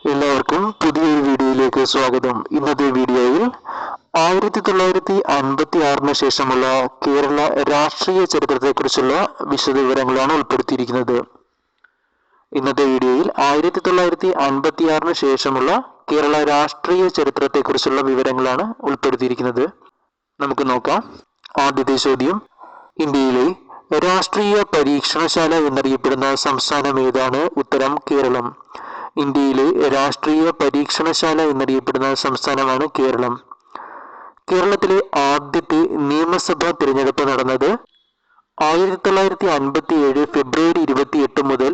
എല്ലാവർക്കും പുതിയൊരു വീഡിയോയിലേക്ക് സ്വാഗതം. ഇന്നത്തെ വീഡിയോയിൽ 1956 ശേഷമുള്ള കേരള രാഷ്ട്രീയ ചരിത്രത്തെക്കുറിച്ചുള്ള വിശദവിവരങ്ങളാണ് ഉൾപ്പെടുത്തിയിരിക്കുന്നത്. ഇന്നത്തെ വീഡിയോയിൽ 1956 ശേഷമുള്ള കേരള രാഷ്ട്രീയ ചരിത്രത്തെക്കുറിച്ചുള്ള വിവരങ്ങളാണ് ഉൾപ്പെടുത്തിയിരിക്കുന്നത്. നമുക്ക് നോക്കാം. ആദ്യത്തെ ചോദ്യം, ഇന്ത്യയിലെ രാഷ്ട്രീയ പരീക്ഷണശാല എന്നറിയപ്പെടുന്ന സംസ്ഥാനം ഏതാണ്? ഉത്തരം കേരളം. ഇന്ത്യയിലെ രാഷ്ട്രീയ പരീക്ഷണശാല എന്നറിയപ്പെടുന്ന സംസ്ഥാനമാണ് കേരളം. കേരളത്തിലെ ആദ്യത്തെ നിയമസഭാ തിരഞ്ഞെടുപ്പ് നടന്നത് 1957 ഫെബ്രുവരി 28 മുതൽ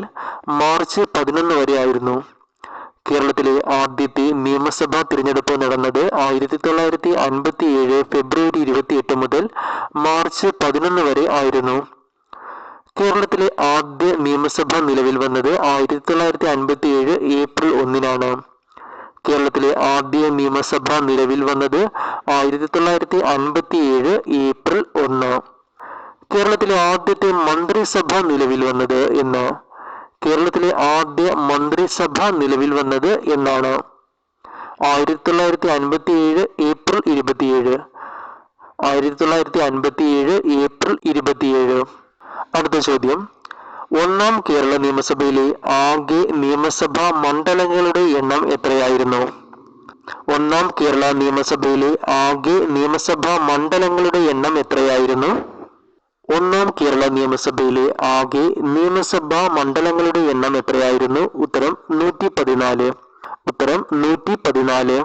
മാർച്ച് 11 വരെ ആയിരുന്നു. കേരളത്തിലെ ആദ്യത്തെ നിയമസഭാ തിരഞ്ഞെടുപ്പ് നടന്നത് 1957 ഫെബ്രുവരി 28 മുതൽ മാർച്ച് 11 വരെ ആയിരുന്നു. കേരളത്തിലെ ആദ്യ നിയമസഭ നിലവിൽ വന്നത് 1957 ഏപ്രിൽ 1-നാണ്. കേരളത്തിലെ ആദ്യ നിയമസഭ നിലവിൽ വന്നത് 1957 ഏപ്രിൽ 1. കേരളത്തിലെ ആദ്യത്തെ മന്ത്രിസഭ നിലവിൽ വന്നത് എന്ന്? കേരളത്തിലെ ആദ്യ മന്ത്രിസഭ നിലവിൽ വന്നത് എന്നാണ്? 1957 ഏപ്രിൽ 27. 1957 ഏപ്രിൽ 27. അടുത്ത ചോദ്യം, ഒന്നാം കേരള നിയമസഭയിലെ ആകെ നിയമസഭാ മണ്ഡലങ്ങളുടെ എണ്ണം എത്രയായിരുന്നു? ഒന്നാം കേരള നിയമസഭയിലെ ആകെ നിയമസഭാ മണ്ഡലങ്ങളുടെ എണ്ണം എത്രയായിരുന്നു? ഒന്നാം കേരള നിയമസഭയിലെ ആകെ നിയമസഭാ മണ്ഡലങ്ങളുടെ എണ്ണം എത്രയായിരുന്നു? ഉത്തരം 114. ഉത്തരം 114.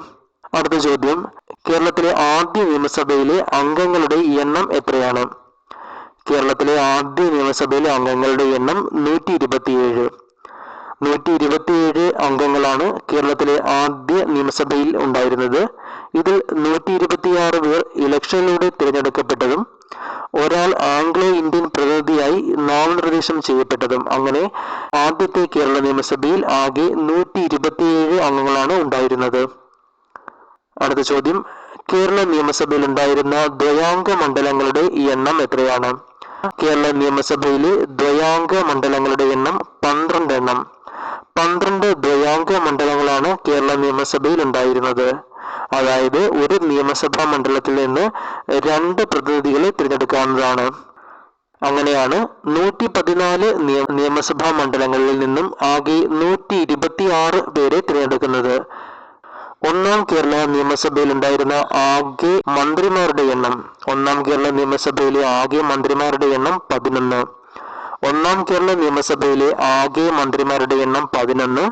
അടുത്ത ചോദ്യം, കേരളത്തിലെ ആദ്യ നിയമസഭയിലെ അംഗങ്ങളുടെ എണ്ണം എത്രയാണ്? കേരളത്തിലെ ആദ്യ നിയമസഭയിലെ അംഗങ്ങളുടെ എണ്ണം 127. 127 അംഗങ്ങളാണ് കേരളത്തിലെ ആദ്യ നിയമസഭയിൽ ഉണ്ടായിരുന്നത്. ഇതിൽ 126 പേർ ഇലക്ഷനിലൂടെ തിരഞ്ഞെടുക്കപ്പെട്ടതും ഒരാൾ ആംഗ്ലോ ഇന്ത്യൻ പ്രതിനിധിയായി നാമനിർദ്ദേശം ചെയ്യപ്പെട്ടതും. അങ്ങനെ ആദ്യത്തെ കേരള നിയമസഭയിൽ ആകെ 127 അംഗങ്ങളാണ് ഉണ്ടായിരുന്നത്. അടുത്ത ചോദ്യം, കേരള നിയമസഭയിൽ ഉണ്ടായിരുന്ന ദ്വയാംഗ മണ്ഡലങ്ങളുടെ എണ്ണം എത്രയാണ്? കേരള നിയമസഭയിലെ ദ്വയാംഗ മണ്ഡലങ്ങളുടെ എണ്ണം 12 എണ്ണം. 12 ദ്വയാംഗ മണ്ഡലങ്ങളാണ് കേരള നിയമസഭയിൽ ഉണ്ടായിരുന്നത്. അതായത് ഒരു നിയമസഭാ മണ്ഡലത്തിൽ നിന്ന് 2 പ്രതിനിധികളെ തിരഞ്ഞെടുക്കാവുന്നതാണ്. അങ്ങനെയാണ് 114 നിയമസഭാ മണ്ഡലങ്ങളിൽ നിന്നും ആകെ 126 പേരെ തിരഞ്ഞെടുക്കുന്നത്. ഒന്നാം കേരള നിയമസഭയിൽ ഉണ്ടായിരുന്ന ആകെ മന്ത്രിമാരുടെ എണ്ണം? ഒന്നാം കേരള നിയമസഭയിലെ ആകെ മന്ത്രിമാരുടെ എണ്ണം 11. ഒന്നാം കേരള നിയമസഭയിലെ ആകെ മന്ത്രിമാരുടെ എണ്ണം 11.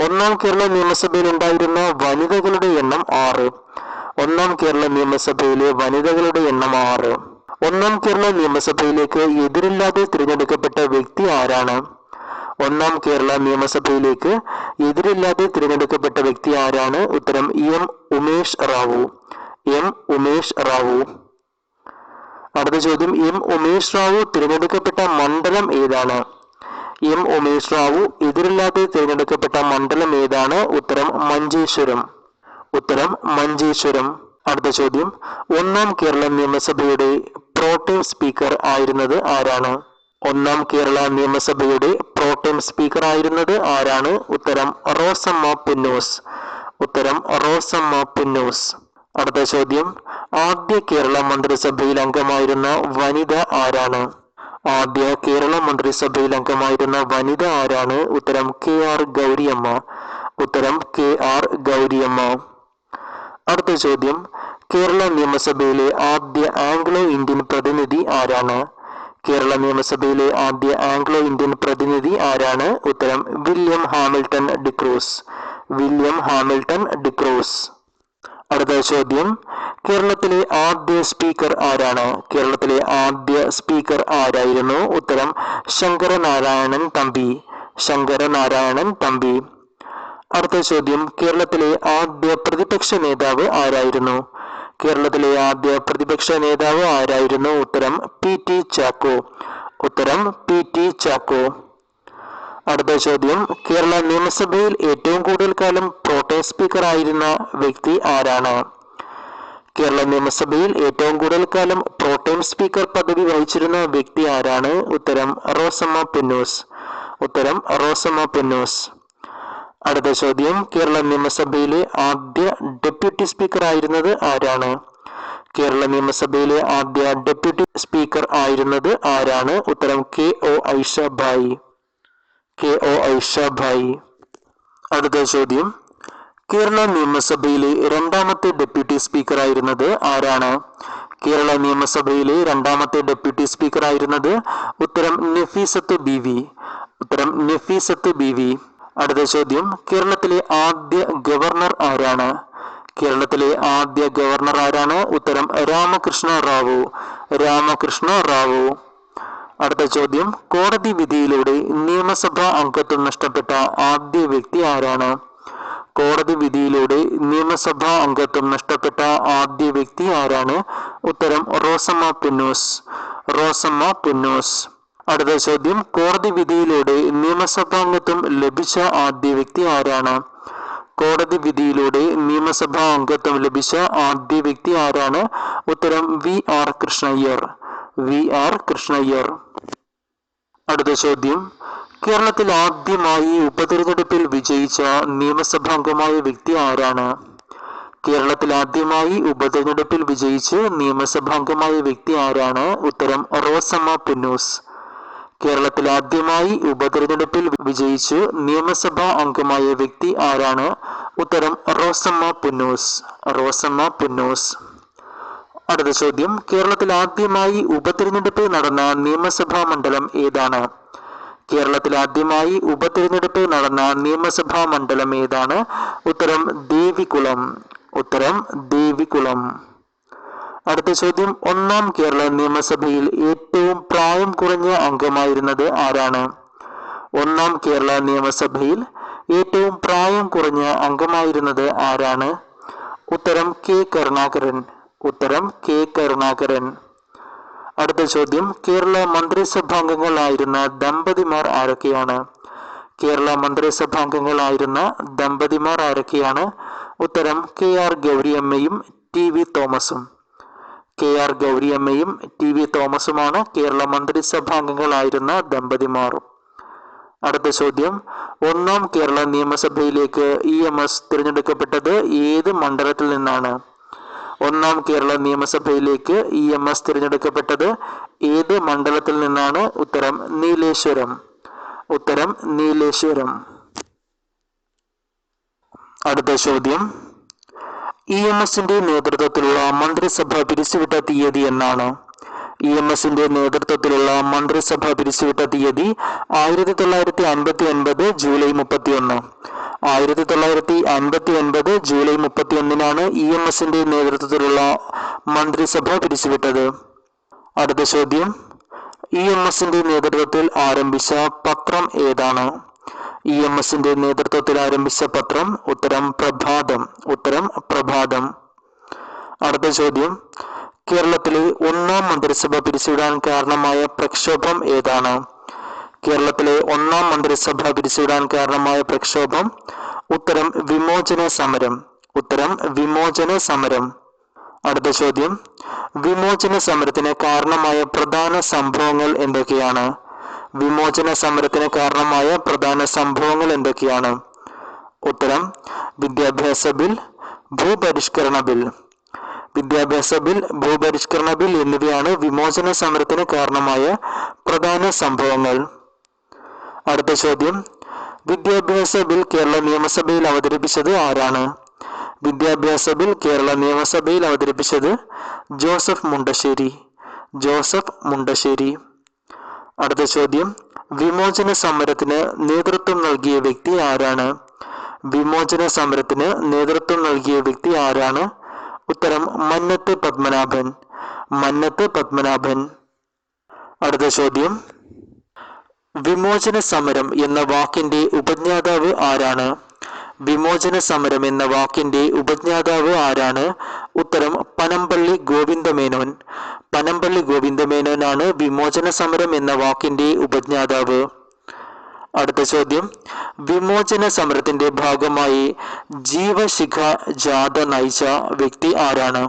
ഒന്നാം കേരള നിയമസഭയിൽ ഉണ്ടായിരുന്ന വനിതകളുടെ എണ്ണം 6. ഒന്നാം കേരള നിയമസഭയിലെ വനിതകളുടെ എണ്ണം 6. ഒന്നാം കേരള നിയമസഭയിലേക്ക് എതിരില്ലാതെ തിരഞ്ഞെടുക്കപ്പെട്ട വ്യക്തി ആരാണ്? ഒന്നാം കേരള നിയമസഭയിലേക്ക് എതിരില്ലാതെ തിരഞ്ഞെടുക്കപ്പെട്ട വ്യക്തി ആരാണ്? ഉത്തരം എം ഉമേഷ് റാവു. എം ഉമേഷ് റാവു. അടുത്ത ചോദ്യം, എം ഉമേഷ് റാവു തിരഞ്ഞെടുക്കപ്പെട്ട മണ്ഡലം ഏതാണ്? എം ഉമേഷ് റാവു എതിരില്ലാതെ തിരഞ്ഞെടുക്കപ്പെട്ട മണ്ഡലം ഏതാണ്? ഉത്തരം മഞ്ചേശ്വരം. ഉത്തരം മഞ്ചേശ്വരം. അടുത്ത ചോദ്യം, ഒന്നാം കേരള നിയമസഭയുടെ പ്രോട്ടേം സ്പീക്കർ ആയിരുന്നത് ആരാണ്? ഒന്നാം കേരള നിയമസഭയുടെ പ്രോട്ടേം സ്പീക്കർ ആയിരുന്നത് ആരാണ്? ഉത്തരം റോസമ്മ പുന്നൂസ്. ഉത്തരം റോസമ്മ പുന്നൂസ്. അടുത്ത ചോദ്യം, ആദ്യ കേരള മന്ത്രിസഭയിൽ അംഗമായിരുന്ന വനിത ആരാണ്? ആദ്യ കേരള മന്ത്രിസഭയിൽ അംഗമായിരുന്ന വനിത ആരാണ്? ഉത്തരം KR ഗൗരിയമ്മ. ഉത്തരം KR ഗൗരിയമ്മ. അടുത്ത ചോദ്യം, കേരള നിയമസഭയിലെ ആദ്യ ആംഗ്ലോ ഇന്ത്യൻ പ്രതിനിധി ആരാണ്? കേരള നിയമസഭയിലെ ആദ്യ ആംഗ്ലോ ഇന്ത്യൻ പ്രതിനിധി ആരാണ്? ഉത്തരം William Hamilton D'Cruz. William Hamilton D'Cruz. അടുത്ത ചോദ്യം, കേരളത്തിലെ ആദ്യ സ്പീക്കർ ആരാണ്? കേരളത്തിലെ ആദ്യ സ്പീക്കർ ആരായിരുന്നു? ഉത്തരം ശങ്കരനാരായണൻ തമ്പി. ശങ്കരനാരായണൻ തമ്പി. അടുത്ത ചോദ്യം, കേരളത്തിലെ ആദ്യ പ്രതിപക്ഷ നേതാവ് ആരായിരുന്നു? കേരളത്തിലെ ആദ്യ പ്രതിപക്ഷ നേതാവ് ആരായിരുന്നു? ഉത്തരം PT ചാക്കോ. ഉത്തരം PT ചാക്കോ. അടുത്ത ചോദ്യം, കേരള നിയമസഭയിൽ ഏറ്റവും കൂടുതൽ കാലം പ്രോട്ടേം സ്പീക്കർ ആയിരുന്ന വ്യക്തി ആരാണ്? കേരള നിയമസഭയിൽ ഏറ്റവും കൂടുതൽ കാലം പ്രോട്ടേം സ്പീക്കർ പദവി വഹിച്ചിരുന്ന വ്യക്തി ആരാണ്? ഉത്തരം റോസമ്മ പുന്നൂസ്. ഉത്തരം റോസമ്മ പുന്നൂസ്. അടുത്ത ചോദ്യം, കേരള നിയമസഭയിലെ ആദ്യ ഡെപ്യൂട്ടി സ്പീക്കർ ആയിരുന്നത് ആരാണ്? കേരള നിയമസഭയിലെ ആദ്യ ഡെപ്യൂട്ടി സ്പീക്കർ ആയിരുന്നത് ആരാണ്? ഉത്തരം KO ഐഷ ഭായി. KO ഐഷ ഭായി. അടുത്ത ചോദ്യം, കേരള നിയമസഭയിലെ രണ്ടാമത്തെ ഡെപ്യൂട്ടി സ്പീക്കർ ആയിരുന്നത് ആരാണ്? കേരള നിയമസഭയിലെ രണ്ടാമത്തെ ഡെപ്യൂട്ടി സ്പീക്കർ ആയിരുന്നത് ഉത്തരം നഫീസത്ത് ബീവി. ഉത്തരം നഫീസത്ത് ബീവി. അടുത്ത ചോദ്യം, കേരളത്തിലെ ആദ്യ ഗവർണർ ആരാണ്? കേരളത്തിലെ ആദ്യ ഗവർണർ ആരാണ്? ഉത്തരം രാമകൃഷ്ണ റാവു. രാമകൃഷ്ണ റാവു. അടുത്ത ചോദ്യം, കോടതി വിധിയിലൂടെ നിയമസഭാ അംഗത്വം നഷ്ടപ്പെട്ട ആദ്യ വ്യക്തി ആരാണ്? കോടതി വിധിയിലൂടെ നിയമസഭാ അംഗത്വം നഷ്ടപ്പെട്ട ആദ്യ വ്യക്തി ആരാണ്? ഉത്തരം റോസമ്മ പുന്നൂസ്. റോസമ്മ പുന്നൂസ്. അടുത്ത ചോദ്യം, കോടതി വിധിയിലൂടെ നിയമസഭാംഗത്വം ലഭിച്ച ആദ്യ വ്യക്തി ആരാണ്? കോടതി വിധിയിലൂടെ നിയമസഭാ അംഗത്വം ലഭിച്ച ആദ്യ വ്യക്തി ആരാണ്? ഉത്തരം VR കൃഷ്ണയ്യർ. VR കൃഷ്ണയ്യർ. അടുത്ത ചോദ്യം, കേരളത്തിൽ ആദ്യമായി ഉപതെരഞ്ഞെടുപ്പിൽ വിജയിച്ച നിയമസഭാംഗമായ വ്യക്തി ആരാണ്? കേരളത്തിൽ ആദ്യമായി ഉപതെരഞ്ഞെടുപ്പിൽ വിജയിച്ച് നിയമസഭാംഗമായ വ്യക്തി ആരാണ്? ഉത്തരം റോസമ്മ പുന്നൂസ്. കേരളത്തിൽ ആദ്യമായി ഉപതെരഞ്ഞെടുപ്പിൽ വിജയിച്ച് നിയമസഭാ അംഗമായ വ്യക്തി ആരാണ്? ഉത്തരം റോസമ്മ പുന്നൂസ്. റോസമ്മ പുന്നൂസ്. അടുത്ത ചോദ്യം, കേരളത്തിൽ ആദ്യമായി ഉപതെരഞ്ഞെടുപ്പ് നടന്ന നിയമസഭാ മണ്ഡലം ഏതാണ്? കേരളത്തിൽ ആദ്യമായി ഉപതെരഞ്ഞെടുപ്പ് നടന്ന നിയമസഭാ മണ്ഡലം ഏതാണ്? ഉത്തരം ദേവികുളം. ഉത്തരം ദേവികുളം. അടുത്ത ചോദ്യം, ഒന്നാം കേരള നിയമസഭയിൽ ഏറ്റവും പ്രായം കുറഞ്ഞ അംഗമായിരുന്നത് ആരാണ്? ഒന്നാം കേരള നിയമസഭയിൽ ഏറ്റവും പ്രായം കുറഞ്ഞ അംഗമായിരുന്നത് ആരാണ്? ഉത്തരം K കരുണാകരൻ. ഉത്തരം K കരുണാകരൻ. അടുത്ത ചോദ്യം, കേരള മന്ത്രിസഭാംഗങ്ങളായിരുന്ന ദമ്പതിമാർ ആരൊക്കെയാണ്? കേരള മന്ത്രിസഭാംഗങ്ങളായിരുന്ന ദമ്പതിമാർ ആരൊക്കെയാണ്? ഉത്തരം KR ഗൗരിയമ്മയും TV തോമസും. KR ഗൗരിയമ്മയും TV തോമസുമാണ് Kerala മന്ത്രിസഭാംഗങ്ങളായിരുന്ന ദമ്പതിമാർ. അടുത്ത ചോദ്യം, ഒന്നാം കേരള നിയമസഭയിലേക്ക് EMS തിരഞ്ഞെടുക്കപ്പെട്ടത് ഏത് മണ്ഡലത്തിൽ നിന്നാണ്? ഒന്നാം കേരള നിയമസഭയിലേക്ക് EMS തിരഞ്ഞെടുക്കപ്പെട്ടത് ഏത് മണ്ഡലത്തിൽ നിന്നാണ്? ഉത്തരം നീലേശ്വരം. ഉത്തരം നീലേശ്വരം. അടുത്ത ചോദ്യം, EMSന്റെ നേതൃത്വത്തിലുള്ള മന്ത്രിസഭ പിരിച്ചുവിട്ട തീയതി എന്നാണ്? EMSന്റെ നേതൃത്വത്തിലുള്ള മന്ത്രിസഭ പിരിച്ചുവിട്ട തീയതി 1959 ജൂലൈ 31. 1959 ജൂലൈ 31 EMSന്റെ നേതൃത്വത്തിലുള്ള മന്ത്രിസഭ പിരിച്ചുവിട്ടത്. അടുത്ത ചോദ്യം, EMSന്റെ നേതൃത്വത്തിൽ ആരംഭിച്ച പത്രം ഏതാണ്? EMSന്റെ നേതൃത്വത്തിൽ ആരംഭിച്ച പത്രം ഉത്തരം പ്രഭാതം. ഉത്തരം പ്രഭാതം. അടുത്ത ചോദ്യം, കേരളത്തിലെ ഒന്നാം മന്ത്രിസഭ പിരിച്ചുവിടാൻ കാരണമായ പ്രക്ഷോഭം ഏതാണ്? കേരളത്തിലെ ഒന്നാം മന്ത്രിസഭ പിരിച്ചുവിടാൻ കാരണമായ പ്രക്ഷോഭം ഉത്തരം വിമോചന സമരം. ഉത്തരം വിമോചന സമരം. അടുത്ത ചോദ്യം, വിമോചന സമരത്തിന് കാരണമായ പ്രധാന സംഭവങ്ങൾ എന്തൊക്കെയാണ്? വിമോചന സമരത്തിന് കാരണമായ പ്രധാന സംഭവങ്ങൾ എന്തൊക്കെയാണ്? ഉത്തരം വിദ്യാഭ്യാസ ബിൽ, ഭൂപരിഷ്കരണ ബിൽ. വിദ്യാഭ്യാസ ബിൽ, ഭൂപരിഷ്കരണ ബിൽ എന്നിവയാണ് വിമോചന സമരത്തിന് കാരണമായ പ്രധാന സംഭവങ്ങൾ. അടുത്ത ചോദ്യം, വിദ്യാഭ്യാസ ബിൽ കേരള നിയമസഭയിൽ അവതരിപ്പിച്ചത് ആരാണ്? വിദ്യാഭ്യാസ ബിൽ കേരള നിയമസഭയിൽ അവതരിപ്പിച്ചത് ജോസഫ് മുണ്ടശ്ശേരി. ജോസഫ് മുണ്ടശ്ശേരി. അടുത്ത ചോദ്യം, വിമോചന സമരത്തിന് നേതൃത്വം നൽകിയ വ്യക്തി ആരാണ്? വിമോചന സമരത്തിന് നേതൃത്വം നൽകിയ വ്യക്തി ആരാണ്? ഉത്തരം മന്നത്ത് പത്മനാഭൻ. മന്നത്ത് പത്മനാഭൻ. അടുത്ത ചോദ്യം, വിമോചന സമരം എന്ന വാക്കിന്റെ ഉപജ്ഞാതാവ് ആരാണ്? വിമോചന സമരം എന്ന വാക്കിന്റെ ഉപജ്ഞാതാവ് ആരാണ്? ഉത്തരം പനമ്പള്ളി ഗോവിന്ദമേനോൻ. പനമ്പള്ളി ഗോവിന്ദമേനോനാണ് വിമോചന സമരം എന്ന വാക്കിന്റെ ഉപജ്ഞാതാവ്. അടുത്ത ചോദ്യം, വിമോചന സമരത്തിന്റെ ഭാഗമായി ജീവശിഖ ജാഥ നയിച്ച വ്യക്തി ആരാണ്?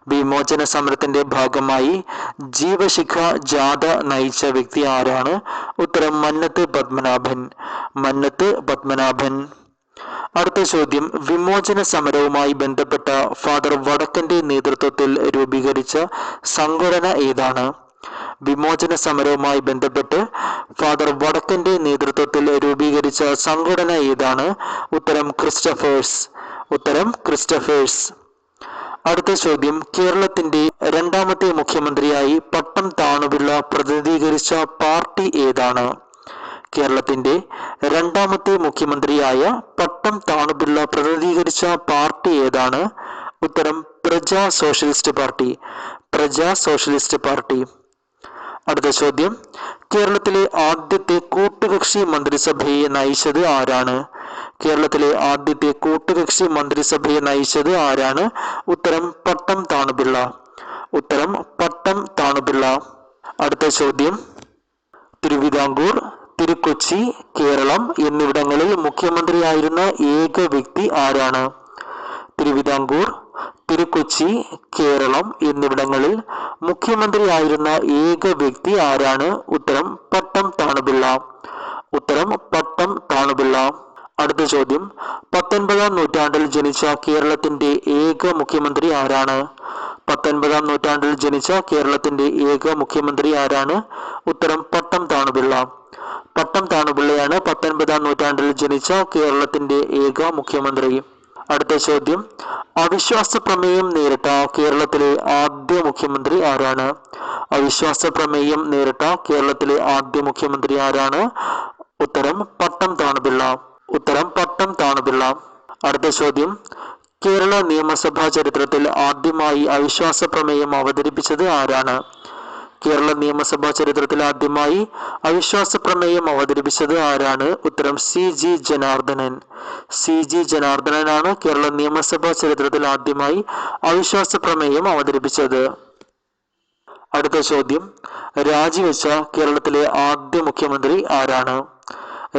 വിമോചന സമരത്തിന്റെ ഭാഗമായി ജീവശിഖ ജാഥ നയിച്ച വ്യക്തി ആരാണ്? ഉത്തരം മന്നത്ത് പത്മനാഭൻ. മന്നത്ത് പത്മനാഭൻ. അടുത്ത ചോദ്യം, വിമോചന സമരവുമായി ബന്ധപ്പെട്ട ഫാദർ വടക്കന്റെ നേതൃത്വത്തിൽ രൂപീകരിച്ച സംഘടന ഏതാണ്? വിമോചന സമരവുമായി ബന്ധപ്പെട്ട് ഫാദർ വടക്കന്റെ നേതൃത്വത്തിൽ രൂപീകരിച്ച സംഘടന ഏതാണ്? ഉത്തരം ക്രിസ്റ്റഫേഴ്സ്. ഉത്തരം ക്രിസ്റ്റഫേഴ്സ്. അടുത്ത ചോദ്യം, കേരളത്തിന്റെ രണ്ടാമത്തെ മുഖ്യമന്ത്രിയായി പട്ടം താണുപിള്ള പ്രതിനിധീകരിച്ച പാർട്ടി ഏതാണ്? കേരളത്തിന്റെ രണ്ടാമത്തെ മുഖ്യമന്ത്രിയായ പട്ടം താണുപിള്ള പ്രതിനിധീകരിച്ച പാർട്ടി ഏതാണ്? ഉത്തരം Praja socialist party. Praja socialist party. അടുത്ത ചോദ്യം, കേരളത്തിലെ ആദ്യത്തെ കൂട്ടുകക്ഷി മന്ത്രിസഭയെ നയിച്ചത് ആരാണ്? കേരളത്തിലെ ആദ്യത്തെ കൂട്ടുകക്ഷി മന്ത്രിസഭയെ നയിച്ചത് ആരാണ്? ഉത്തരം പട്ടം താണുപിള്ള. ഉത്തരം പട്ടം താണുപിള്ള. അടുത്ത ചോദ്യം, തിരുവിതാംകൂർ, തിരുക്കൊച്ചി, കേരളം എന്നിവിടങ്ങളിൽ മുഖ്യമന്ത്രിയായിരുന്ന ഏക വ്യക്തി ആരാണ്? തിരുവിതാംകൂർ, തിരുക്കൊച്ചി, കേരളം എന്നിവിടങ്ങളിൽ മുഖ്യമന്ത്രിയായിരുന്ന ഏക വ്യക്തി ആരാണ്? ഉത്തരം പട്ടം താണുപിള്ള. ഉത്തരം പട്ടം താണുപിള്ള. അടുത്ത ചോദ്യം, 19-ാം നൂറ്റാണ്ടിൽ ജനിച്ച കേരളത്തിന്റെ ഏക മുഖ്യമന്ത്രി ആരാണ്? 19-ാം നൂറ്റാണ്ടിൽ ജനിച്ച കേരളത്തിന്റെ ഏക മുഖ്യമന്ത്രി ആരാണ്? ഉത്തരം പട്ടം താണുപിള്ള. പട്ടം താണുപിള്ളയാണ് 19-ാം നൂറ്റാണ്ടിൽ ജനിച്ച കേരളത്തിന്റെ ഏക മുഖ്യമന്ത്രി. അടുത്ത ചോദ്യം, അവിശ്വാസ പ്രമേയം നേരിട്ട കേരളത്തിലെ ആദ്യ മുഖ്യമന്ത്രി ആരാണ്? അവിശ്വാസ പ്രമേയം നേരിട്ട കേരളത്തിലെ ആദ്യ മുഖ്യമന്ത്രി ആരാണ്? ഉത്തരം പട്ടം താണുപിള്ള. ഉത്തരം പട്ടം താണുപിള്ള. അടുത്ത ചോദ്യം, കേരള നിയമസഭാ ചരിത്രത്തിൽ ആദ്യമായി അവിശ്വാസ പ്രമേയം അവതരിപ്പിച്ചത് ആരാണ്? കേരള നിയമസഭാ ചരിത്രത്തിൽ ആദ്യമായി അവിശ്വാസ പ്രമേയം അവതരിപ്പിച്ചത് ആരാണ്? ഉത്തരം CG ജനാർദ്ദനൻ. CG ജനാർദ്ദനനാണ് കേരള നിയമസഭാ ചരിത്രത്തിൽ ആദ്യമായി അവിശ്വാസ പ്രമേയം അവതരിപ്പിച്ചത്. അടുത്ത ചോദ്യം, രാജിവെച്ച കേരളത്തിലെ ആദ്യ മുഖ്യമന്ത്രി ആരാണ്?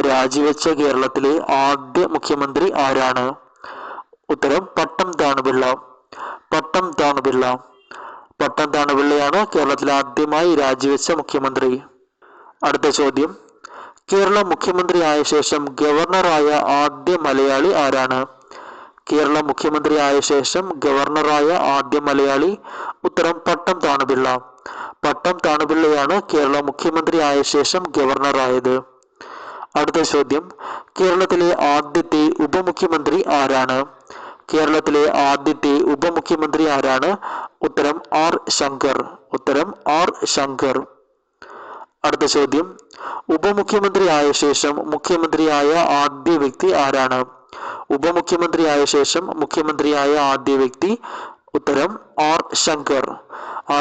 രാജിവെച്ച കേരളത്തിലെ ആദ്യ മുഖ്യമന്ത്രി ആരാണ്? ഉത്തരം പട്ടം താണുപിള്ള. പട്ടം താണുപിള്ള. പട്ടം താണുപിള്ളയാണ് കേരളത്തിൽ ആദ്യമായി രാജിവെച്ച മുഖ്യമന്ത്രി. അടുത്ത ചോദ്യം, കേരള മുഖ്യമന്ത്രിയായ ശേഷം ഗവർണറായ ആദ്യ മലയാളി ആരാണ്? കേരള മുഖ്യമന്ത്രിയായ ശേഷം ഗവർണറായ ആദ്യ മലയാളി? ഉത്തരം പട്ടം താണുപിള്ള. പട്ടം താണുപിള്ളയാണ് കേരള മുഖ്യമന്ത്രിയായ ശേഷം ഗവർണറായത്. അടുത്ത ചോദ്യം, കേരളത്തിലെ ആദ്യത്തെ ഉപമുഖ്യമന്ത്രി ആരാണ്? കേരളത്തിലെ ആദ്യത്തെ ഉപമുഖ്യമന്ത്രി ആരാണ്? ഉത്തരം R ശങ്കർ. ഉത്തരം R ശങ്കർ. അടുത്ത ചോദ്യം, ഉപമുഖ്യമന്ത്രിയായ ശേഷം മുഖ്യമന്ത്രിയായ ആദ്യ വ്യക്തി ആരാണ്? ഉപമുഖ്യമന്ത്രിയായ ശേഷം മുഖ്യമന്ത്രിയായ ആദ്യ വ്യക്തി? ഉത്തരം R ശങ്കർ.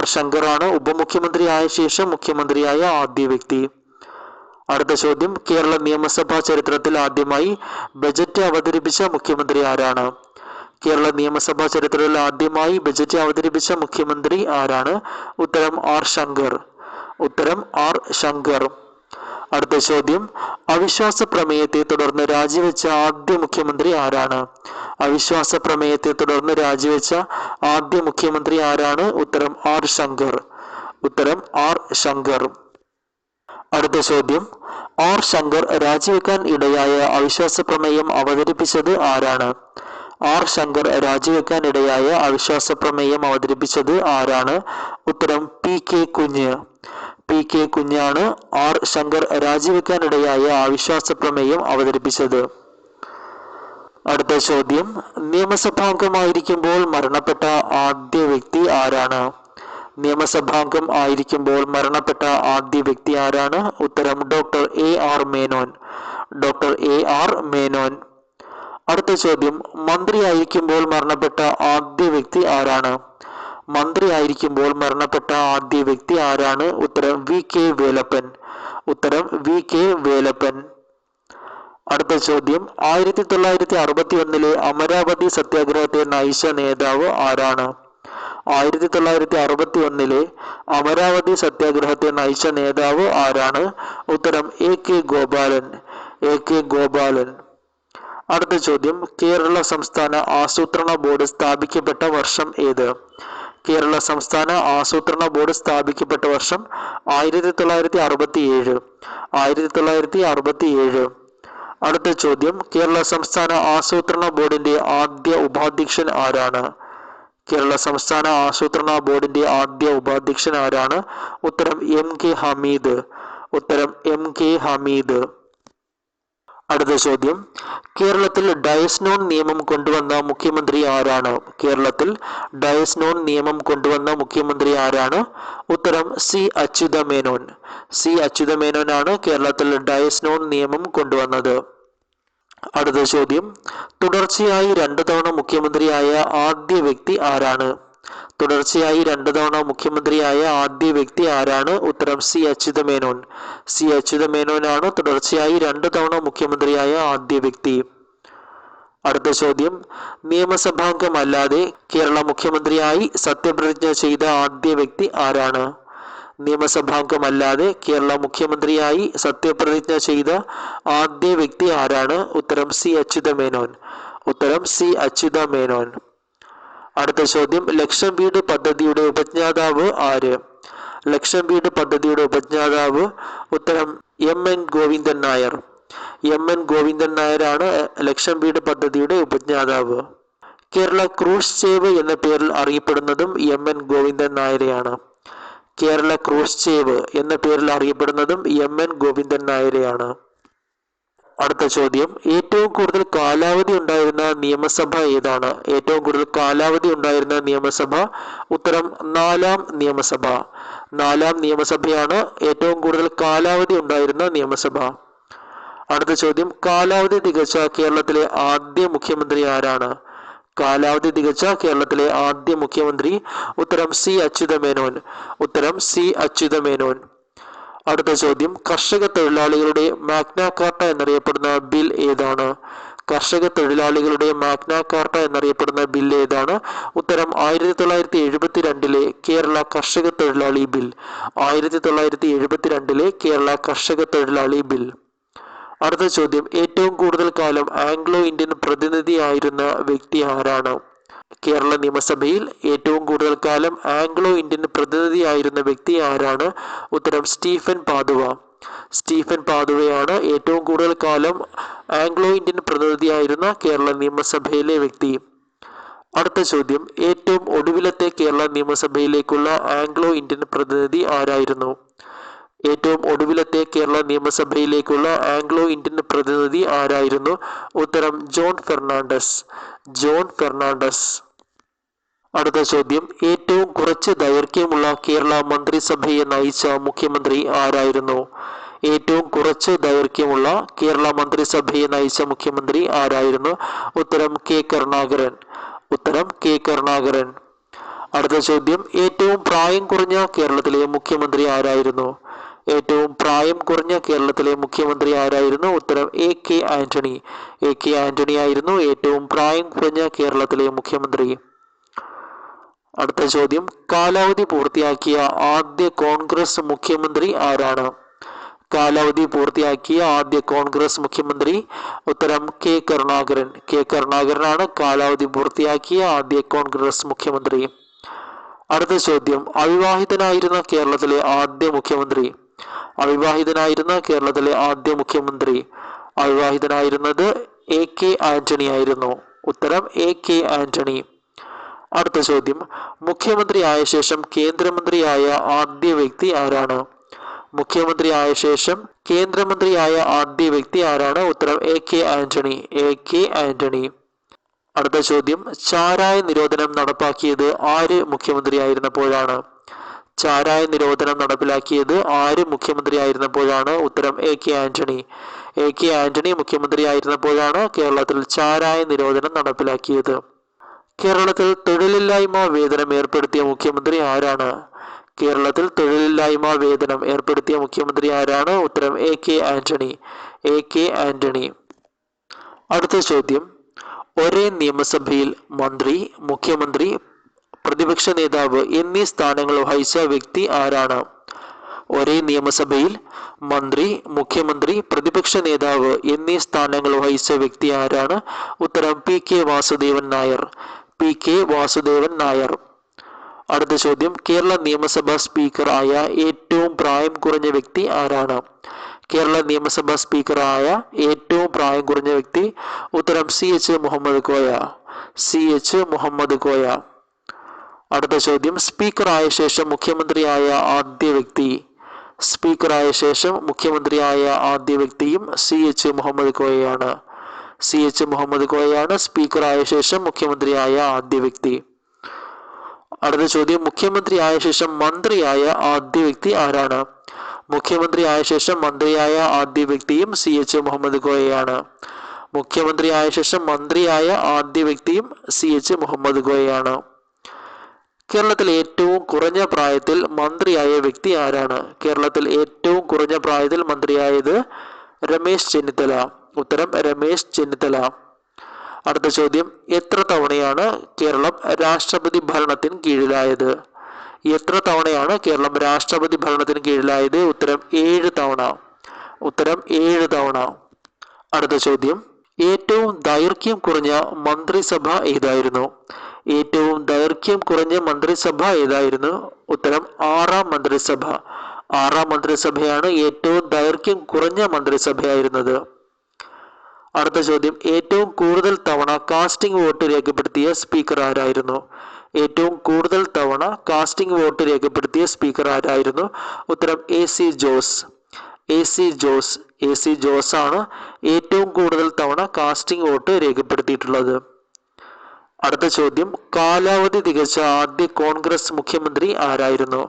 R ശങ്കർ ആണ് ഉപമുഖ്യമന്ത്രിയായ ശേഷം മുഖ്യമന്ത്രിയായ ആദ്യ വ്യക്തി. അടുത്ത ചോദ്യം, കേരള നിയമസഭാ ചരിത്രത്തിൽ ആദ്യമായി ബജറ്റ് അവതരിപ്പിച്ച മുഖ്യമന്ത്രി ആരാണ്? കേരള നിയമസഭാ ചരിത്രത്തിൽ ആദ്യമായി ബജറ്റ് അവതരിപ്പിച്ച മുഖ്യമന്ത്രി ആരാണ്? ഉത്തരം R ശങ്കർ. ഉത്തരം R ശങ്കർ. അടുത്ത ചോദ്യം, അവിശ്വാസ പ്രമേയത്തെ തുടർന്ന് രാജിവെച്ച ആദ്യ മുഖ്യമന്ത്രി ആരാണ്? അവിശ്വാസ പ്രമേയത്തെ തുടർന്ന് രാജിവെച്ച ആദ്യ മുഖ്യമന്ത്രി ആരാണ്? ഉത്തരം R ശങ്കർ. ഉത്തരം R ശങ്കർ. അടുത്ത ചോദ്യം, R ശങ്കർ രാജിവെക്കാൻ ഇടയായ അവിശ്വാസ പ്രമേയം അവതരിപ്പിച്ചത് ആരാണ്? R ശങ്കർ രാജിവെക്കാൻ ഇടയായ അവിശ്വാസ പ്രമേയം അവതരിപ്പിച്ചത് ആരാണ്? ഉത്തരം PK കുഞ്ഞ്. PK കുഞ്ഞാണ് R ശങ്കർ രാജിവെക്കാൻ ഇടയായ അവിശ്വാസ പ്രമേയം അവതരിപ്പിച്ചത്. അടുത്ത ചോദ്യം, നിയമസഭാംഗമായിരിക്കുമ്പോൾ മരണപ്പെട്ട ആദ്യ വ്യക്തി ആരാണ്? നിയമസഭാംഗം ആയിരിക്കുമ്പോൾ മരണപ്പെട്ട ആദ്യ വ്യക്തി ആരാണ്? ഉത്തരം doctor AR Menon. Doctor AR Menon. അടുത്ത ചോദ്യം, മന്ത്രിയായിരിക്കുമ്പോൾ മരണപ്പെട്ട ആദ്യ വ്യക്തി ആരാണ്? മന്ത്രിയായിരിക്കുമ്പോൾ മരണപ്പെട്ട ആദ്യ വ്യക്തി ആരാണ്? ഉത്തരം VK വേലപ്പൻ. ഉത്തരം VK വേലപ്പൻ. അടുത്ത ചോദ്യം, 1961 അമരാവതി സത്യാഗ്രഹത്തെ നയിച്ച നേതാവ് ആരാണ്? 1961 അമരാവതി സത്യാഗ്രഹത്തെ നയിച്ച നേതാവ് ആരാണ്? ഉത്തരം AK ഗോപാലൻ. AK ഗോപാലൻ. അടുത്ത ചോദ്യം, കേരള സംസ്ഥാന ആസൂത്രണ ബോർഡ് സ്ഥാപിക്കപ്പെട്ട വർഷം ഏത്? കേരള സംസ്ഥാന ആസൂത്രണ ബോർഡ് സ്ഥാപിക്കപ്പെട്ട വർഷം 1967. 1967. അടുത്ത ചോദ്യം, കേരള സംസ്ഥാന ആസൂത്രണ ബോർഡിന്റെ ആദ്യ ഉപാധ്യക്ഷൻ ആരാണ്? കേരള സംസ്ഥാന ആസൂത്രണ ബോർഡിന്റെ ആദ്യ ഉപാധ്യക്ഷൻ ആരാണ്? ഉത്തരം MK ഹമീദ്. ഉത്തരം MK ഹമീദ്. അടുത്ത ചോദ്യം, കേരളത്തിൽ ഡയസ് നോൺ നിയമം കൊണ്ടുവന്ന മുഖ്യമന്ത്രി ആരാണ്? കേരളത്തിൽ ഡയസ് നോൺ നിയമം കൊണ്ടുവന്ന മുഖ്യമന്ത്രി ആരാണ്? ഉത്തരം C അച്യുതമേനോൻ. C അച്യുതമേനോനാണ് കേരളത്തിൽ ഡയസ് നോൺ നിയമം കൊണ്ടുവന്നത്. അടുത്ത ചോദ്യം, തുടർച്ചയായി 2 തവണ മുഖ്യമന്ത്രിയായ ആദ്യ വ്യക്തി ആരാണ്? തുടർച്ചയായി 2 തവണ മുഖ്യമന്ത്രിയായ ആദ്യ വ്യക്തി ആരാണ്? ഉത്തരം C അച്യുതമേനോൻ. C അച്യുതമേനോനാണ് തുടർച്ചയായി 2 തവണ മുഖ്യമന്ത്രിയായ ആദ്യ വ്യക്തി. അടുത്ത ചോദ്യം, നിയമസഭാംഗമല്ലാതെ കേരള മുഖ്യമന്ത്രിയായി സത്യപ്രതിജ്ഞ ചെയ്ത ആദ്യ വ്യക്തി ആരാണ്? നിയമസഭാംഗമല്ലാതെ കേരള മുഖ്യമന്ത്രിയായി സത്യപ്രതിജ്ഞ ചെയ്ത ആദ്യ വ്യക്തി ആരാണ്? ഉത്തരം C അച്യുതമേനോൻ. ഉത്തരം C അച്യുതമേനോൻ. അടുത്ത ചോദ്യം, ലക്ഷം വീട് പദ്ധതിയുടെ ഉപജ്ഞാതാവ് ആര്? ലക്ഷം വീട് പദ്ധതിയുടെ ഉപജ്ഞാതാവ് ഉത്തരം MN ഗോവിന്ദൻ നായർ. MN ഗോവിന്ദൻ നായരാണ് ലക്ഷം വീട് പദ്ധതിയുടെ ഉപജ്ഞാതാവ്. കേരള ക്രൂസ് ചേവ് എന്ന പേരിൽ അറിയപ്പെടുന്നതും MN ഗോവിന്ദൻ നായരെയാണ്. കേരള ക്രൂസ് ചേവ് എന്ന പേരിൽ അറിയപ്പെടുന്നതും MN ഗോവിന്ദൻ നായരെയാണ്. അടുത്ത ചോദ്യം, ഏറ്റവും കൂടുതൽ കാലാവധി ഉണ്ടായിരുന്ന നിയമസഭ ഏതാണ്? ഏറ്റവും കൂടുതൽ കാലാവധി ഉണ്ടായിരുന്ന നിയമസഭ ഉത്തരം 4ാം നിയമസഭ. 4ാം നിയമസഭയാണ് ഏറ്റവും കൂടുതൽ കാലാവധി ഉണ്ടായിരുന്ന നിയമസഭ. അടുത്ത ചോദ്യം, കാലാവധി തികച്ച കേരളത്തിലെ ആദ്യ മുഖ്യമന്ത്രി ആരാണ്? കാലാവധി തികച്ച കേരളത്തിലെ ആദ്യ മുഖ്യമന്ത്രി ഉത്തരം C അച്യുതമേനോൻ. ഉത്തരം C അച്യുതമേനോൻ. അടുത്ത ചോദ്യം, കർഷക തൊഴിലാളികളുടെ മാഗ്ന കാർട്ട എന്നറിയപ്പെടുന്ന ബിൽ ഏതാണ്? കർഷക തൊഴിലാളികളുടെ മാഗ്ന കാർട്ട എന്നറിയപ്പെടുന്ന ബിൽ ഏതാണ്? ഉത്തരം 1972 കേരള കർഷക തൊഴിലാളി ബിൽ. 1972 കേരള കർഷക തൊഴിലാളി ബിൽ. അടുത്ത ചോദ്യം, ഏറ്റവും കൂടുതൽ കാലം ആംഗ്ലോ ഇന്ത്യൻ പ്രതിനിധിയായിരുന്ന വ്യക്തി ആരാണ്? കേരള നിയമസഭയിൽ ഏറ്റവും കൂടുതൽ കാലം ആംഗ്ലോ ഇന്ത്യൻ പ്രതിനിധിയായിരുന്ന വ്യക്തി ആരാണ്? ഉത്തരം സ്റ്റീഫൻ പാതുവ. സ്റ്റീഫൻ പാതുവയാണ് ഏറ്റവും കൂടുതൽ കാലം ആംഗ്ലോ ഇന്ത്യൻ പ്രതിനിധിയായിരുന്ന കേരള നിയമസഭയിലെ വ്യക്തി. അടുത്ത ചോദ്യം, ഏറ്റവും ഒടുവിലത്തെ കേരള നിയമസഭയിലേക്കുള്ള ആംഗ്ലോ ഇന്ത്യൻ പ്രതിനിധി ആരായിരുന്നു? ഏറ്റവും ഒടുവിലത്തെ കേരള നിയമസഭയിലേക്കുള്ള ആംഗ്ലോ ഇന്ത്യൻ പ്രതിനിധി ആരായിരുന്നു? ഉത്തരം ജോൺ ഫെർണാണ്ടസ്. John Fernandez. അടുത്ത ചോദ്യം, ഏറ്റവും കുറച്ച് ദൈർഘ്യമുള്ള കേരള മന്ത്രിസഭയെ നയിച്ച മുഖ്യമന്ത്രി ആരായിരുന്നു? ഏറ്റവും കുറച്ച് ദൈർഘ്യമുള്ള കേരള മന്ത്രിസഭയെ നയിച്ച മുഖ്യമന്ത്രി ആരായിരുന്നു? ഉത്തരം K കരുണാകരൻ. ഉത്തരം K കരുണാകരൻ. അടുത്ത ചോദ്യം, ഏറ്റവും പ്രായം കുറഞ്ഞ കേരളത്തിലെ മുഖ്യമന്ത്രി ആരായിരുന്നു? ഏറ്റവും പ്രായം കുറഞ്ഞ കേരളത്തിലെ മുഖ്യമന്ത്രി ആരായിരുന്നു? ഉത്തരം AK ആന്റണി. AK ആന്റണി ആയിരുന്നു ഏറ്റവും പ്രായം കുറഞ്ഞ കേരളത്തിലെ മുഖ്യമന്ത്രി. അടുത്ത ചോദ്യം, കാലാവധി പൂർത്തിയാക്കിയ ആദ്യ കോൺഗ്രസ് മുഖ്യമന്ത്രി ആരാണ്? കാലാവധി പൂർത്തിയാക്കിയ ആദ്യ കോൺഗ്രസ് മുഖ്യമന്ത്രി ഉത്തരം K കരുണാകരൻ. K കരുണാകരനാണ് കാലാവധി പൂർത്തിയാക്കിയ ആദ്യ കോൺഗ്രസ് മുഖ്യമന്ത്രി. അടുത്ത ചോദ്യം, അവിവാഹിതനായിരുന്ന കേരളത്തിലെ ആദ്യ മുഖ്യമന്ത്രി. അവിവാഹിതനായിരുന്ന കേരളത്തിലെ ആദ്യ മുഖ്യമന്ത്രി അവിവാഹിതനായിരുന്നത് AK ആന്റണി ആയിരുന്നു. ഉത്തരം AK ആന്റണി. അടുത്ത ചോദ്യം, മുഖ്യമന്ത്രിയായ ശേഷം കേന്ദ്രമന്ത്രിയായ ആദ്യ വ്യക്തി ആരാണ്? മുഖ്യമന്ത്രിയായ ശേഷം കേന്ദ്രമന്ത്രിയായ ആദ്യ വ്യക്തി ആരാണ്? ഉത്തരം AK ആന്റണി. AK ആന്റണി. അടുത്ത ചോദ്യം, ചാരായ നിരോധനം നടപ്പാക്കിയത് ആര് മുഖ്യമന്ത്രിയായിരുന്നപ്പോഴാണ്? ചാരായ നിരോധനം നടപ്പിലാക്കിയത് ആര് മുഖ്യമന്ത്രിയായിരുന്നപ്പോഴാണ്? ഉത്തരം AK ആന്റണി. AK ആന്റണി മുഖ്യമന്ത്രിയായിരുന്നപ്പോഴാണ് കേരളത്തിൽ ചാരായ നിരോധനം നടപ്പിലാക്കിയത്. കേരളത്തിൽ തൊഴിലില്ലായ്മ വേതനം ഏർപ്പെടുത്തിയ മുഖ്യമന്ത്രി ആരാണ്? കേരളത്തിൽ തൊഴിലില്ലായ്മ വേതനം ഏർപ്പെടുത്തിയ മുഖ്യമന്ത്രി ആരാണ്? ഉത്തരം AK ആന്റണി. AK ആന്റണി. അടുത്ത ചോദ്യം, ഒരേ നിയമസഭയിൽ മന്ത്രി, മുഖ്യമന്ത്രി, പ്രതിപക്ഷ നേതാവ് എന്നീ സ്ഥാനങ്ങൾ വഹിച്ച വ്യക്തി ആരാണ്? ഒരേ നിയമസഭയിൽ മന്ത്രി, മുഖ്യമന്ത്രി, പ്രതിപക്ഷ നേതാവ് എന്നീ സ്ഥാനങ്ങൾ വഹിച്ച വ്യക്തി ആരാണ്? ഉത്തരം PK വാസുദേവൻ നായർ. PK വാസുദേവൻ നായർ. അടുത്ത ചോദ്യം, കേരള നിയമസഭാ സ്പീക്കർ ആയ ഏറ്റവും പ്രായം കുറഞ്ഞ വ്യക്തി ആരാണ്? കേരള നിയമസഭാ സ്പീക്കറായ ഏറ്റവും പ്രായം കുറഞ്ഞ വ്യക്തി? ഉത്തരം CH മുഹമ്മദ് കോയ. CH മുഹമ്മദ് കോയ. അടുത്ത ചോദ്യം, സ്പീക്കറായ ശേഷം മുഖ്യമന്ത്രിയായ ആദ്യ വ്യക്തി? സ്പീക്കറായ ശേഷം മുഖ്യമന്ത്രിയായ ആദ്യ വ്യക്തിയും CH മുഹമ്മദ് കോയയാണ്. CH മുഹമ്മദ് കോയയാണ് സ്പീക്കറായ ശേഷം മുഖ്യമന്ത്രിയായ ആദ്യ വ്യക്തി. അടുത്ത ചോദ്യം, മുഖ്യമന്ത്രിയായ ശേഷം മന്ത്രിയായ ആദ്യ വ്യക്തി ആരാണ്? മുഖ്യമന്ത്രിയായ ശേഷം മന്ത്രിയായ ആദ്യ വ്യക്തിയും CH മുഹമ്മദ് കോയയാണ്. മുഖ്യമന്ത്രിയായ ശേഷം മന്ത്രിയായ ആദ്യ വ്യക്തിയും CH മുഹമ്മദ് കോയയാണ്. കേരളത്തിൽ ഏറ്റവും കുറഞ്ഞ പ്രായത്തിൽ മന്ത്രിയായ വ്യക്തി ആരാണ്? കേരളത്തിൽ ഏറ്റവും കുറഞ്ഞ പ്രായത്തിൽ മന്ത്രിയായത് രമേശ് ചെന്നിത്തല. ഉത്തരം രമേശ് ചെന്നിത്തല. അടുത്ത ചോദ്യം, എത്ര തവണയാണ് കേരളം രാഷ്ട്രപതി ഭരണത്തിന് കീഴിലായത്? എത്ര തവണയാണ് കേരളം രാഷ്ട്രപതി ഭരണത്തിന് കീഴിലായത്? ഉത്തരം 7 തവണ. ഉത്തരം 7 തവണ. അടുത്ത ചോദ്യം, ഏറ്റവും ദൈർഘ്യം കുറഞ്ഞ മന്ത്രിസഭ ഏതായിരുന്നു? ഏറ്റവും ദൈർഘ്യം കുറഞ്ഞ മന്ത്രിസഭ ഏതായിരുന്നു? ഉത്തരം 6ാം മന്ത്രിസഭ. 6ാം മന്ത്രിസഭയാണ് ഏറ്റവും ദൈർഘ്യം കുറഞ്ഞ മന്ത്രിസഭയായിരുന്നത്. അടുത്ത ചോദ്യം, ഏറ്റവും കൂടുതൽ തവണ കാസ്റ്റിംഗ് വോട്ട് രേഖപ്പെടുത്തിയ സ്പീക്കർ ആരായിരുന്നു? ഏറ്റവും കൂടുതൽ തവണ കാസ്റ്റിംഗ് വോട്ട് രേഖപ്പെടുത്തിയ സ്പീക്കർ ആരായിരുന്നു? ഉത്തരം AC Jose. AC Jose. AC Jose ആണ് ഏറ്റവും കൂടുതൽ തവണ കാസ്റ്റിംഗ് വോട്ട് രേഖപ്പെടുത്തിയിട്ടുള്ളത്. അടുത്ത ചോദ്യം, കാലാവധി തികച്ച ആദ്യ കോൺഗ്രസ് മുഖ്യമന്ത്രി ആരായിരുന്നു?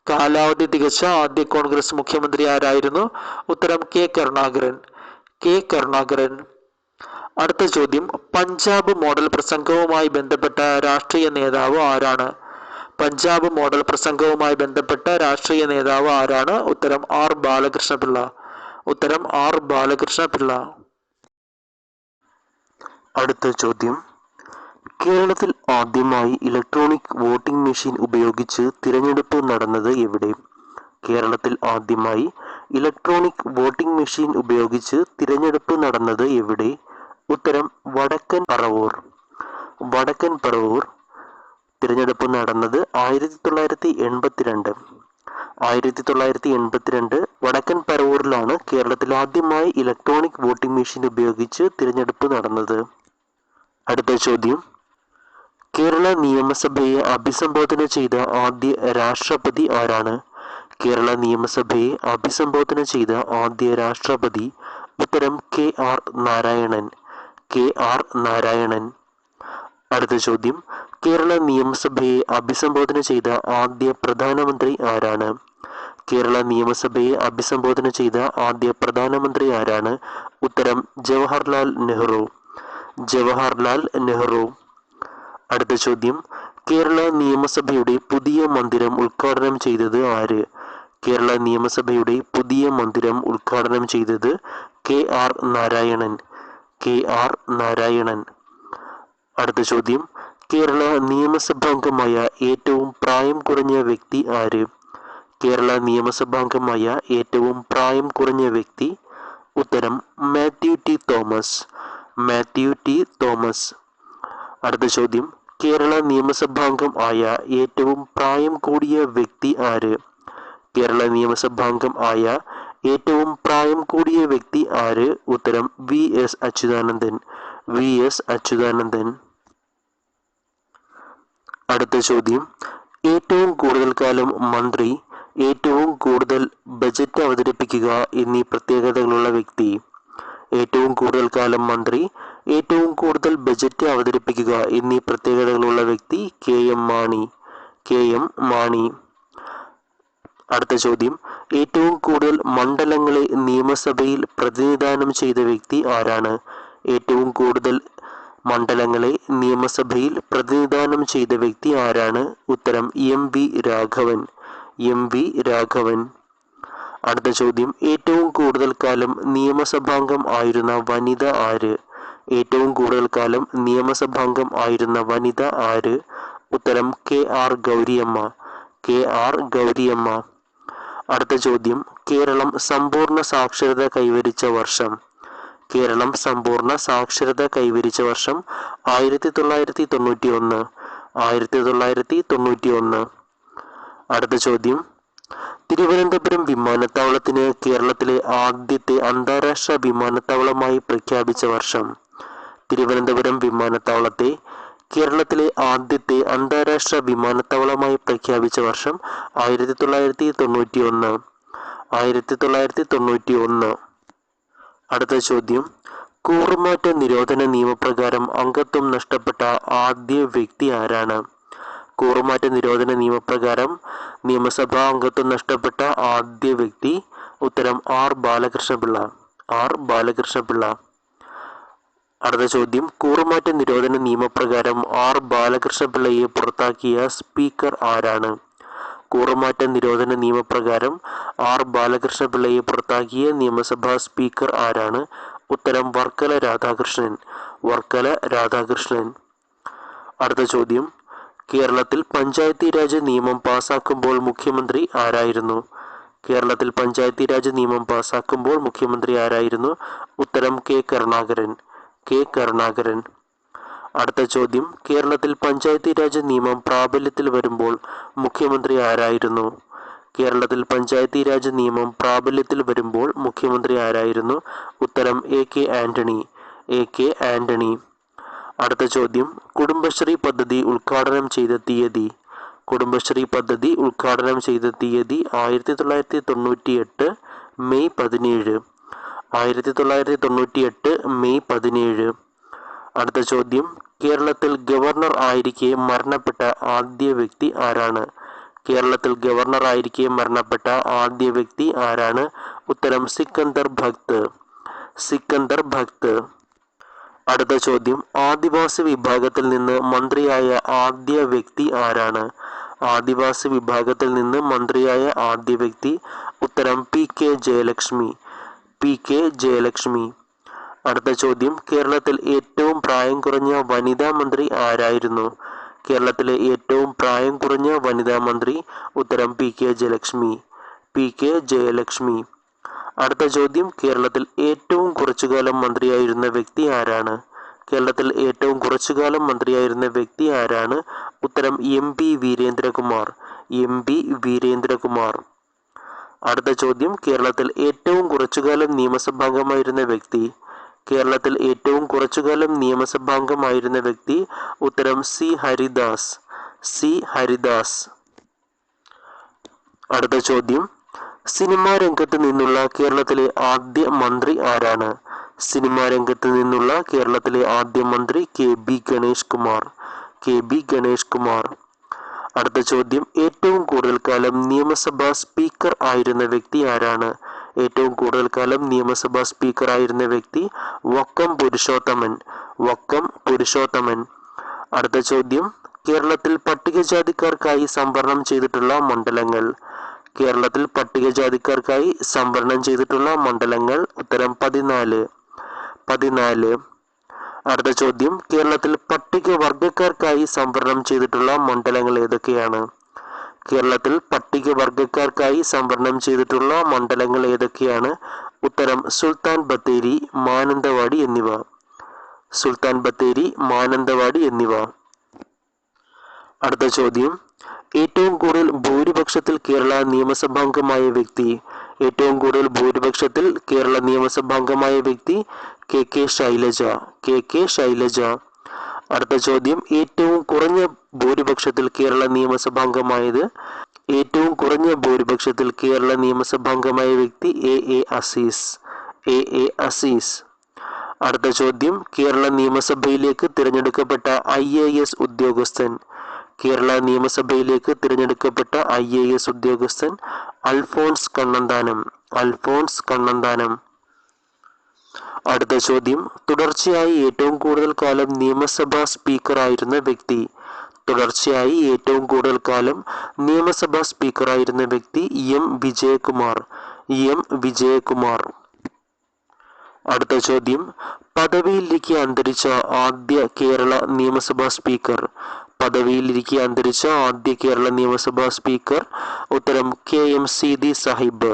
കാലാവധി തികച്ച ആദ്യ കോൺഗ്രസ് മുഖ്യമന്ത്രി ആരായിരുന്നു? ഉത്തരം K കരുണാകരൻ. K കരുണാകരൻ. അടുത്ത ചോദ്യം, പഞ്ചാബ് മോഡൽ പ്രസംഗവുമായി ബന്ധപ്പെട്ട രാഷ്ട്രീയ നേതാവ് ആരാണ്? പഞ്ചാബ് മോഡൽ പ്രസംഗവുമായി ബന്ധപ്പെട്ട രാഷ്ട്രീയ നേതാവ് ആരാണ്? ഉത്തരം R ബാലകൃഷ്ണപിള്ള. ഉത്തരം R ബാലകൃഷ്ണപിള്ള. അടുത്ത ചോദ്യം, കേരളത്തിൽ ആദ്യമായി ഇലക്ട്രോണിക് വോട്ടിംഗ് മെഷീൻ ഉപയോഗിച്ച് തിരഞ്ഞെടുപ്പ് നടന്നത് എവിടെ? കേരളത്തിൽ ആദ്യമായി ഇലക്ട്രോണിക് വോട്ടിംഗ് മെഷീൻ ഉപയോഗിച്ച് തിരഞ്ഞെടുപ്പ് നടന്നത് എവിടെ? ഉത്തരം വടക്കൻ പറവൂർ. വടക്കൻ പറവൂർ. തിരഞ്ഞെടുപ്പ് നടന്നത് 1982. 1982 വടക്കൻ പറവൂരിലാണ് കേരളത്തിൽ ആദ്യമായി ഇലക്ട്രോണിക് വോട്ടിംഗ് മെഷീൻ ഉപയോഗിച്ച് തിരഞ്ഞെടുപ്പ് നടന്നത്. അടുത്ത ചോദ്യം, കേരള നിയമസഭയെ അഭിസംബോധന ചെയ്ത ആദ്യ രാഷ്ട്രപതി ആരാണ്? കേരള നിയമസഭയെ അഭിസംബോധന ചെയ്ത ആദ്യ രാഷ്ട്രപതി? ഉത്തരം KR നാരായണൻ. KR നാരായണൻ. അടുത്ത ചോദ്യം, കേരള നിയമസഭയെ അഭിസംബോധന ചെയ്ത ആദ്യ പ്രധാനമന്ത്രി ആരാണ്? കേരള നിയമസഭയെ അഭിസംബോധന ചെയ്ത ആദ്യ പ്രധാനമന്ത്രി ആരാണ്? ഉത്തരം ജവഹർലാൽ നെഹ്റു. ജവഹർലാൽ നെഹ്റു. അടുത്ത ചോദ്യം, കേരള നിയമസഭയുടെ പുതിയ മന്ദിരം ഉദ്ഘാടനം ചെയ്തത് ആര്? കേരള നിയമസഭയുടെ പുതിയ മന്ദിരം ഉദ്ഘാടനം ചെയ്തത് KR നാരായണൻ. KR നാരായണൻ. അടുത്ത ചോദ്യം, കേരള നിയമസഭാംഗമായ ഏറ്റവും പ്രായം കുറഞ്ഞ വ്യക്തി ആര്? കേരള നിയമസഭാംഗമായ ഏറ്റവും പ്രായം കുറഞ്ഞ വ്യക്തി? ഉത്തരം Mathew T Thomas. Mathew T Thomas. അടുത്ത ചോദ്യം, കേരള നിയമസഭാംഗം ആയ ഏറ്റവും പ്രായം കൂടിയ വ്യക്തി ആര്? കേരള നിയമസഭാംഗം ആയ ഏറ്റവും പ്രായം കൂടിയ വ്യക്തി ആര്? ഉത്തരം VS അച്യുതാനന്ദൻ. VS അച്യുതാനന്ദൻ. അടുത്ത ചോദ്യം, ഏറ്റവും കൂടുതൽ കാലം മന്ത്രി, ഏറ്റവും കൂടുതൽ ബജറ്റ് അവതരിപ്പിക്കുക എന്നീ പ്രത്യേകതകളുള്ള വ്യക്തി? ഏറ്റവും കൂടുതൽ കാലം മന്ത്രി, ഏറ്റവും കൂടുതൽ ബജറ്റ് അവതരിപ്പിക്കുക എന്നീ പ്രത്യേകതകളുള്ള വ്യക്തി KM മാണി. KM മാണി. അടുത്ത ചോദ്യം, ഏറ്റവും കൂടുതൽ മണ്ഡലങ്ങളെ നിയമസഭയിൽ പ്രതിനിധാനം ചെയ്ത വ്യക്തി ആരാണ്? ഏറ്റവും കൂടുതൽ മണ്ഡലങ്ങളെ നിയമസഭയിൽ പ്രതിനിധാനം ചെയ്ത വ്യക്തി ആരാണ്? ഉത്തരം MV രാഘവൻ. MV രാഘവൻ. അടുത്ത ചോദ്യം, ഏറ്റവും കൂടുതൽ കാലം നിയമസഭാംഗം ആയിരുന്ന വനിത ആര്? ഏറ്റവും കൂടുതൽ കാലം നിയമസഭാംഗം ആയിരുന്ന വനിത ആര്? ഉത്തരം KR ഗൗരിയമ്മ. KR ഗൗരിയമ്മ. അടുത്ത ചോദ്യം, കേരളം സമ്പൂർണ്ണ സാക്ഷരത കൈവരിച്ച വർഷം? കേരളം സമ്പൂർണ്ണ സാക്ഷരത കൈവരിച്ച വർഷം 1991. 1991. അടുത്ത ചോദ്യം, തിരുവനന്തപുരം വിമാനത്താവളത്തിന് കേരളത്തിലെ ആദ്യത്തെ അന്താരാഷ്ട്ര വിമാനത്താവളമായി പ്രഖ്യാപിച്ച വർഷം. തിരുവനന്തപുരം വിമാനത്താവളത്തെ കേരളത്തിലെ ആദ്യത്തെ അന്താരാഷ്ട്ര വിമാനത്താവളമായി പ്രഖ്യാപിച്ച വർഷം 1991. 1991. അടുത്ത ചോദ്യം, കൂറുമാറ്റ നിരോധന നിയമപ്രകാരം അംഗത്വം നഷ്ടപ്പെട്ട ആദ്യ വ്യക്തി ആരാണ്? കൂറുമാറ്റ നിരോധന നിയമപ്രകാരം നിയമസഭാ അംഗത്വം നഷ്ടപ്പെട്ട ആദ്യ വ്യക്തി. ഉത്തരം ആർ ബാലകൃഷ്ണപിള്ള. ആർ ബാലകൃഷ്ണപിള്ള. അടുത്ത ചോദ്യം, കൂറുമാറ്റ നിരോധന നിയമപ്രകാരം ആർ ബാലകൃഷ്ണപിള്ളയെ പുറത്താക്കിയ സ്പീക്കർ ആരാണ്? കൂറുമാറ്റ നിരോധന നിയമപ്രകാരം ആർ ബാലകൃഷ്ണപിള്ളയെ പുറത്താക്കിയ നിയമസഭാ സ്പീക്കർ ആരാണ്? ഉത്തരം വർക്കല രാധാകൃഷ്ണൻ. വർക്കല രാധാകൃഷ്ണൻ. അടുത്ത ചോദ്യം, കേരളത്തിൽ പഞ്ചായത്തി രാജ് നിയമം പാസാക്കുമ്പോൾ മുഖ്യമന്ത്രി ആരായിരുന്നു? കേരളത്തിൽ പഞ്ചായത്തി രാജ് നിയമം പാസാക്കുമ്പോൾ മുഖ്യമന്ത്രി ആരായിരുന്നു? ഉത്തരം കെ കരുണാകരൻ. കെ കരുണാകരൻ. അടുത്ത ചോദ്യം, കേരളത്തിൽ പഞ്ചായത്തി രാജ് നിയമം പ്രാബല്യത്തിൽ വരുമ്പോൾ മുഖ്യമന്ത്രി ആരായിരുന്നു? കേരളത്തിൽ പഞ്ചായത്തി രാജ് നിയമം പ്രാബല്യത്തിൽ വരുമ്പോൾ മുഖ്യമന്ത്രി ആരായിരുന്നു? ഉത്തരം A K Antony. A K Antony. അടുത്ത ചോദ്യം, കുടുംബശ്രീ പദ്ധതി ഉദ്ഘാടനം ചെയ്ത തീയതി. കുടുംബശ്രീ പദ്ധതി ഉദ്ഘാടനം ചെയ്ത തീയതി 1998 മെയ് 17. 1998 മെയ് 17. അടുത്ത ചോദ്യം, കേരളത്തിൽ ഗവർണർ ആയിരിക്കെ മരണപ്പെട്ട ആദ്യ വ്യക്തി ആരാണ്? കേരളത്തിൽ ഗവർണർ ആയിരിക്കെ മരണപ്പെട്ട ആദ്യ വ്യക്തി ആരാണ്? ഉത്തരം സിക്കന്ദർ ഭക്ത്. സിക്കന്ദർ ഭക്ത്. അടുത്ത ചോദ്യം, ആദിവാസി വിഭാഗത്തിൽ നിന്ന് മന്ത്രിയായ ആദ്യ വ്യക്തി ആരാണ്? ആദിവാസി വിഭാഗത്തിൽ നിന്ന് മന്ത്രിയായ ആദ്യ വ്യക്തി. ഉത്തരം P K Jayalakshmi. P K Jayalakshmi. അടുത്ത ചോദ്യം, കേരളത്തിൽ ഏറ്റവും പ്രായം കുറഞ്ഞ വനിതാ മന്ത്രി ആരായിരുന്നു? കേരളത്തിലെ ഏറ്റവും പ്രായം കുറഞ്ഞ വനിതാ മന്ത്രി. ഉത്തരം P K Jayalakshmi. P K Jayalakshmi. അടുത്ത ചോദ്യം, കേരളത്തിൽ ഏറ്റവും കുറച്ചുകാലം മന്ത്രിയായിരുന്ന വ്യക്തി ആരാണ്? കേരളത്തിൽ ഏറ്റവും കുറച്ചുകാലം മന്ത്രിയായിരുന്ന വ്യക്തി ആരാണ്? ഉത്തരം M P Veerendrakumar. M P Veerendrakumar. അടുത്ത ചോദ്യം, കേരളത്തിൽ ഏറ്റവും കുറച്ചുകാലം നിയമസഭാംഗമായിരുന്ന വ്യക്തി. കേരളത്തിൽ ഏറ്റവും കുറച്ചുകാലം നിയമസഭാംഗമായിരുന്ന വ്യക്തി. ഉത്തരം സി ഹരിദാസ്. സി ഹരിദാസ്. അടുത്ത ചോദ്യം, സിനിമാ രംഗത്ത് നിന്നുള്ള കേരളത്തിലെ ആദ്യ മന്ത്രി ആരാണ്? സിനിമാ രംഗത്ത് നിന്നുള്ള കേരളത്തിലെ ആദ്യ മന്ത്രി K B Ganesh Kumar. K B Ganesh Kumar. അടുത്ത ചോദ്യം, ഏറ്റവും കൂടുതൽ കാലം നിയമസഭാ സ്പീക്കർ ആയിരുന്ന വ്യക്തി ആരാണ്? ഏറ്റവും കൂടുതൽ കാലം നിയമസഭാ സ്പീക്കർ ആയിരുന്ന വ്യക്തി വക്കം പുരുഷോത്തമൻ. വക്കം പുരുഷോത്തമൻ. അടുത്ത ചോദ്യം, കേരളത്തിൽ പട്ടികജാതിക്കാർക്കായി സംവരണം ചെയ്തിട്ടുള്ള മണ്ഡലങ്ങൾ. കേരളത്തിൽ പട്ടികജാതിക്കാർക്കായി സംവരണം ചെയ്തിട്ടുള്ള മണ്ഡലങ്ങൾ. ഉത്തരം 14. 14. അടുത്ത ചോദ്യം, കേരളത്തിൽ പട്ടികവർഗക്കാർക്കായി സംവരണം ചെയ്തിട്ടുള്ള മണ്ഡലങ്ങൾ ഏതൊക്കെയാണ്? കേരളത്തിൽ പട്ടികവർഗക്കാർക്കായി സംവരണം ചെയ്തിട്ടുള്ള മണ്ഡലങ്ങൾ ഏതൊക്കെയാണ്? ഉത്തരം സുൽത്താൻ ബത്തേരി, മാനന്തവാടി എന്നിവ. സുൽത്താൻ ബത്തേരി, മാനന്തവാടി എന്നിവ. അടുത്ത ചോദ്യം, ഏറ്റവും കൂടുതൽ ഭൂരിപക്ഷത്തിൽ കേരള നിയമസഭാംഗമായ വ്യക്തി. ഏറ്റവും കൂടുതൽ ഭൂരിപക്ഷത്തിൽ കേരള നിയമസഭാംഗമായ വ്യക്തി K K Shailaja. K K Shailaja. അടുത്ത ചോദ്യം, ഏറ്റവും കുറഞ്ഞ ഭൂരിപക്ഷത്തിൽ കേരള നിയമസഭാംഗമായത്. ഏറ്റവും കുറഞ്ഞ ഭൂരിപക്ഷത്തിൽ കേരള നിയമസഭാംഗമായ വ്യക്തി A A Aziz. A A Aziz. അടുത്ത ചോദ്യം, കേരള നിയമസഭയിലേക്ക് തിരഞ്ഞെടുക്കപ്പെട്ട IAS ഉദ്യോഗസ്ഥൻ. കേരള നിയമസഭയിലേക്ക് തിരഞ്ഞെടുക്കപ്പെട്ട IAS ഉദ്യോഗസ്ഥൻ അൽഫോൺസ് കണ്ണന്താനം. അൽഫോൺസ് കണ്ണന്താനം. അടുത്ത ചോദ്യം, തുടർച്ചയായി ഏറ്റവും കൂടുതൽ കാലം നിയമസഭാ സ്പീക്കർ ആയിരുന്ന വ്യക്തി. തുടർച്ചയായി ഏറ്റവും കൂടുതൽ കാലം നിയമസഭാ സ്പീക്കർ ആയിരുന്ന വ്യക്തി എം വിജയകുമാർ. എം വിജയകുമാർ. അടുത്ത ചോദ്യം, പദവിയിലിരിക്കെ അന്തരിച്ച ആദ്യ കേരള നിയമസഭാ സ്പീക്കർ. പദവിയിലിരിക്കെ അന്തരിച്ച ആദ്യ കേരള നിയമസഭാ സ്പീക്കർ. ഉത്തരം KM സീതി സാഹിബ്.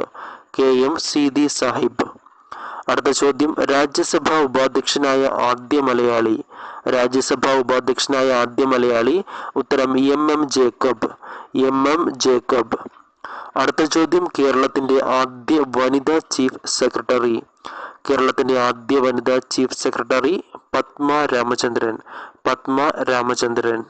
KM സീതി സാഹിബ്. അടുത്ത ചോദ്യം, രാജ്യസഭാ ഉപാധ്യക്ഷനായ ആദ്യ മലയാളി. രാജ്യസഭാ ഉപാധ്യക്ഷനായ ആദ്യ മലയാളി. ഉത്തരം MM ജേക്കബ്. MM Jacob. അടുത്ത ചോദ്യം, കേരളത്തിന്റെ ആദ്യ വനിതാ ചീഫ് സെക്രട്ടറി. കേരളത്തിന്റെ ആദ്യ വനിതാ ചീഫ് സെക്രട്ടറി പത്മ രാമചന്ദ്രൻ. പത്മ രാമചന്ദ്രൻ.